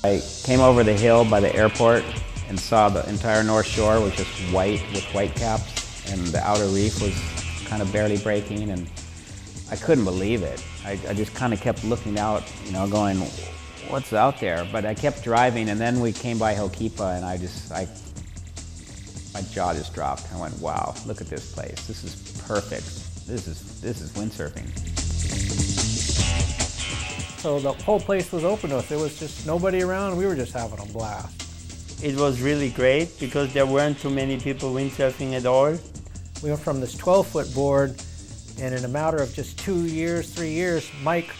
I came over the hill by the airport and saw the entire North Shore was just white with white caps, and the outer reef was kind of barely breaking, and I couldn't believe it. I just kind of kept looking out, you know, going, what's out there? But I kept driving, and then we came by Hookipa, and my jaw just dropped. I went, wow, look at this place. This is perfect. This is windsurfing. So the whole place was open to us. There was just nobody around. We were just having a blast. It was really great because there weren't too many people windsurfing at all. We went from this 12-foot board, and in a matter of just 2 years, 3 years, Mike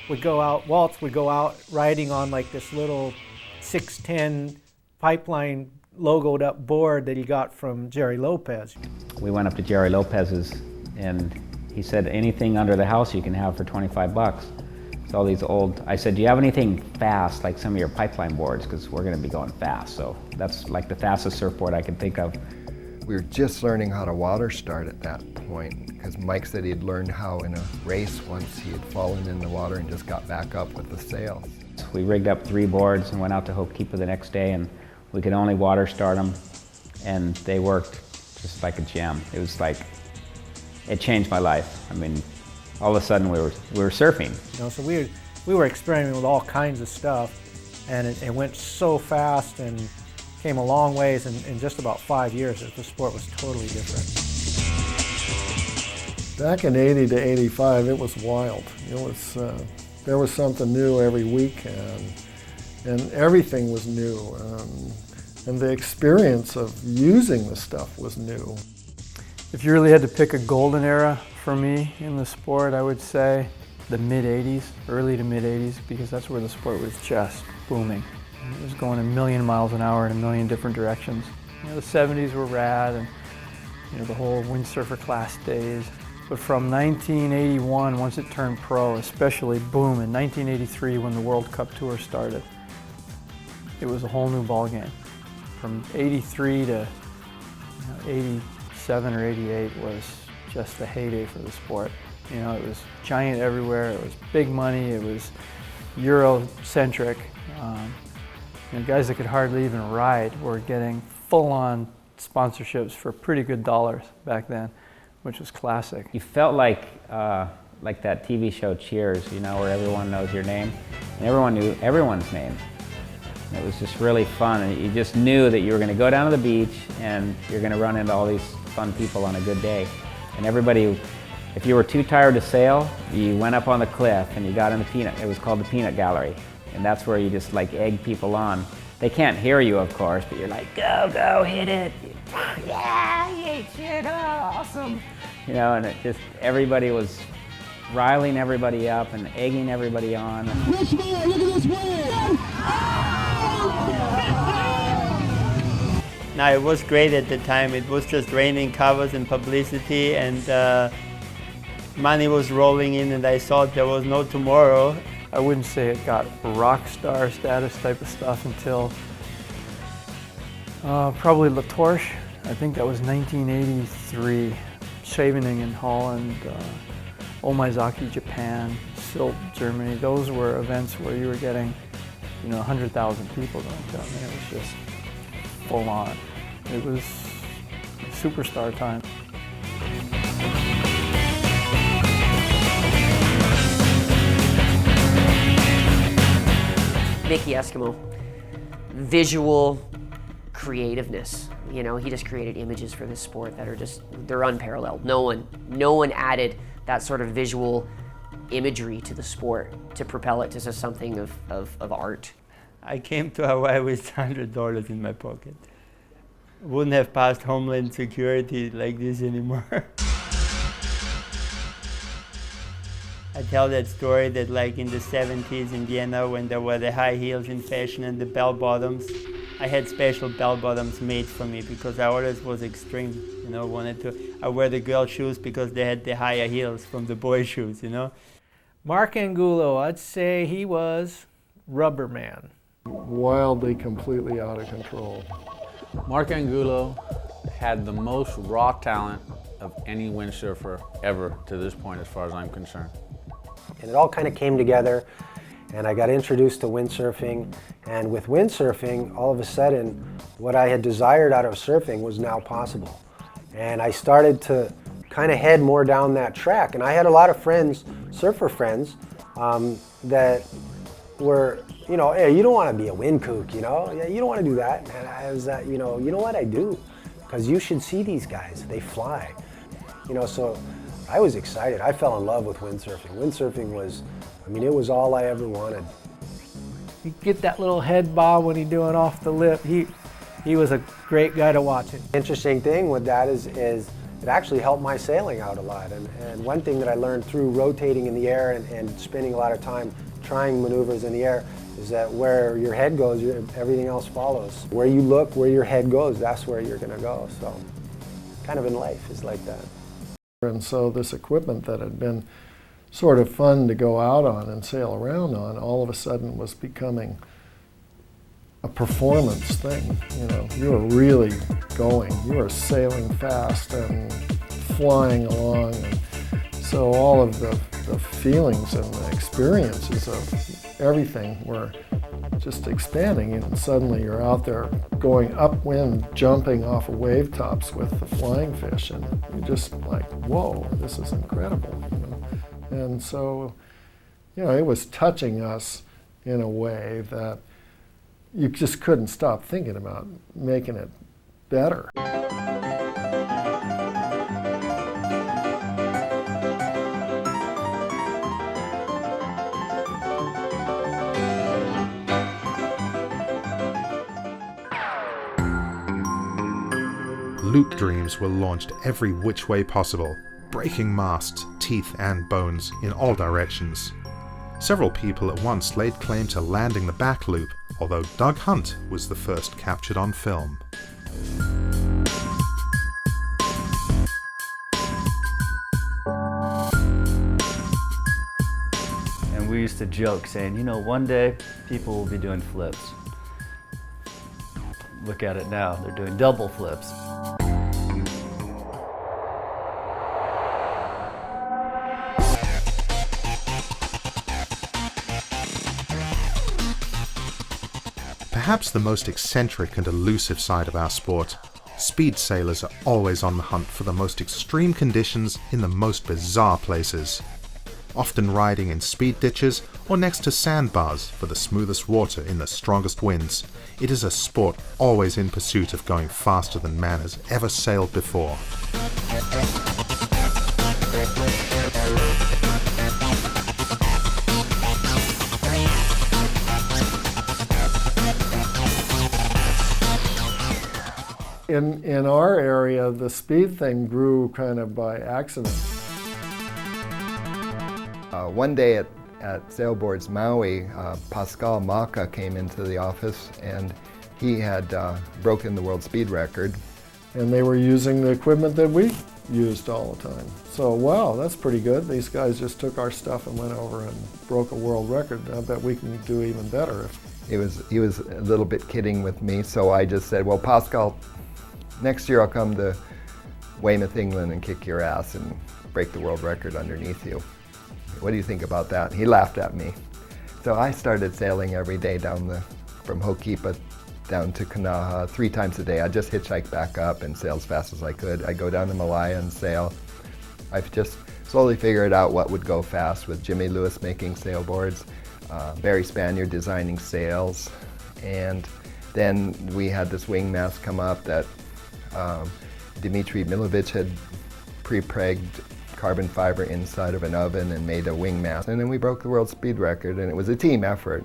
would go out, Waltz would go out riding on like this little 610 pipeline logoed up board that he got from Jerry Lopez. We went up to Jerry Lopez's, and he said, anything under the house you can have for 25 bucks. It's all these old, I said, do you have anything fast, like some of your pipeline boards? Because we're gonna be going fast. So that's like the fastest surfboard I could think of. We were just learning how to water start at that point, because Mike said he'd learned how in a race once he had fallen in the water and just got back up with the sails. We rigged up 3 boards and went out to Hookipa the next day, and we could only water start them, and they worked just like a gem. It was like, it changed my life. I mean, all of a sudden we were surfing. You know, so we were experimenting with all kinds of stuff, and it went so fast and came a long ways in just about 5 years. The sport was totally different. Back in 80 to 85, it was wild. It was, there was something new every weekend, and everything was new. And the experience of using the stuff was new. If you really had to pick a golden era for me in the sport, I would say the mid-'80s, early to mid-'80s, because that's where the sport was just booming. It was going a million miles an hour in a million different directions. You know, the 70s were rad, and you know, the whole windsurfer class days. But from 1981, once it turned pro, especially boom, in 1983 when the World Cup Tour started, it was a whole new ballgame. From 83 to 87 or 88 was just the heyday for the sport. You know, it was giant everywhere, it was big money, it was Euro-centric. You know, guys that could hardly even ride were getting full-on sponsorships for pretty good dollars back then, which was classic. You felt like that TV show Cheers, you know, where everyone knows your name, and everyone knew everyone's name. And it was just really fun, and you just knew that you were going to go down to the beach and you're going to run into all these fun people on a good day. And everybody, if you were too tired to sail, you went up on the cliff and you got in the peanut, it was called the Peanut Gallery. And that's where you just like egg people on. They can't hear you, of course, but you're like, go, go, hit it. Yeah, you ate shit, oh, awesome. You know, and it just, everybody was riling everybody up and egging everybody on. Rich man, look at this wave! Now, it was great at the time. It was just raining covers and publicity, and money was rolling in, and I thought there was no tomorrow. I wouldn't say it got rock star status type of stuff until probably La Torche. I think that was 1983. Scheveningen in Holland, Omizaki, Japan, Silt, Germany. Those were events where you were getting, you know, 100,000 people going to them, and it was just full on. It was superstar time. Mickey Eskimo, visual creativeness. You know, he just created images for this sport that are just, they're unparalleled. No one added that sort of visual imagery to the sport to propel it to something of art. I came to Hawaii with $100 in my pocket. Wouldn't have passed Homeland Security like this anymore. I tell that story that like in the 70s in Vienna when there were the high heels in fashion and the bell bottoms, I had special bell bottoms made for me because I always was extreme, you know, I wear the girl shoes because they had the higher heels from the boy shoes, you know. Mark Angulo, I'd say he was rubber man. Wildly, completely out of control. Mark Angulo had the most raw talent of any windsurfer ever to this point as far as I'm concerned. And it all kind of came together And I got introduced to windsurfing, and with windsurfing, all of a sudden, what I had desired out of surfing was now possible. And I started to kind of head more down that track. And I had a lot of friends, surfer friends, that were, you know, hey, you don't want to be a wind kook, you know? Yeah, you don't want to do that. And I was, you know what, I do. Because you should see these guys, they fly. You know, so I was excited. I fell in love with windsurfing. Windsurfing was, I mean, it was all I ever wanted. You get that little head bob when he's doing off the lip. He was a great guy to watch it. Interesting thing with that is it actually helped my sailing out a lot. And one thing that I learned through rotating in the air and spending a lot of time trying maneuvers in the air is that where your head goes, everything else follows. Where you look, where your head goes, that's where you're going to go. So kind of in life is like that. And so this equipment that had been sort of fun to go out on and sail around on, all of a sudden was becoming a performance thing. You know, you were really going, you were sailing fast and flying along. And so all of the feelings and the experiences of everything were just expanding, and suddenly you're out there going upwind, jumping off of wave tops with the flying fish, and you're just like, whoa, this is incredible. You know? And so, you know, it was touching us in a way that you just couldn't stop thinking about making it better. Loop dreams were launched every which way possible, breaking masts, teeth and bones in all directions. Several people at once laid claim to landing the back loop, although Doug Hunt was the first captured on film. And we used to joke saying, you know, one day people will be doing flips. Look at it now, they're doing double flips. Perhaps the most eccentric and elusive side of our sport, speed sailors are always on the hunt for the most extreme conditions in the most bizarre places. Often riding in speed ditches or next to sandbars for the smoothest water in the strongest winds, it is a sport always in pursuit of going faster than man has ever sailed before. In our area, the speed thing grew kind of by accident. One day at Sailboards Maui, Pascal Maka came into the office, and he had broken the world speed record. And they were using the equipment that we used all the time. So, wow, that's pretty good. These guys just took our stuff and went over and broke a world record. I bet we can do even better. He was a little bit kidding with me, so I just said, well, Pascal, next year I'll come to Weymouth, England and kick your ass and break the world record underneath you. What do you think about that? He laughed at me. So I started sailing every day from Hookipa down to Kanaha 3 times a day. I just hitchhike back up and sail as fast as I could. I go down to Malaya and sail. I've just slowly figured out what would go fast with Jimmy Lewis making sailboards, Barry Spaniard designing sails, and then we had this wing mast come up that Dmitry Milovich had pre-pregged carbon fiber inside of an oven and made a wing mast. And then we broke the world speed record, and it was a team effort.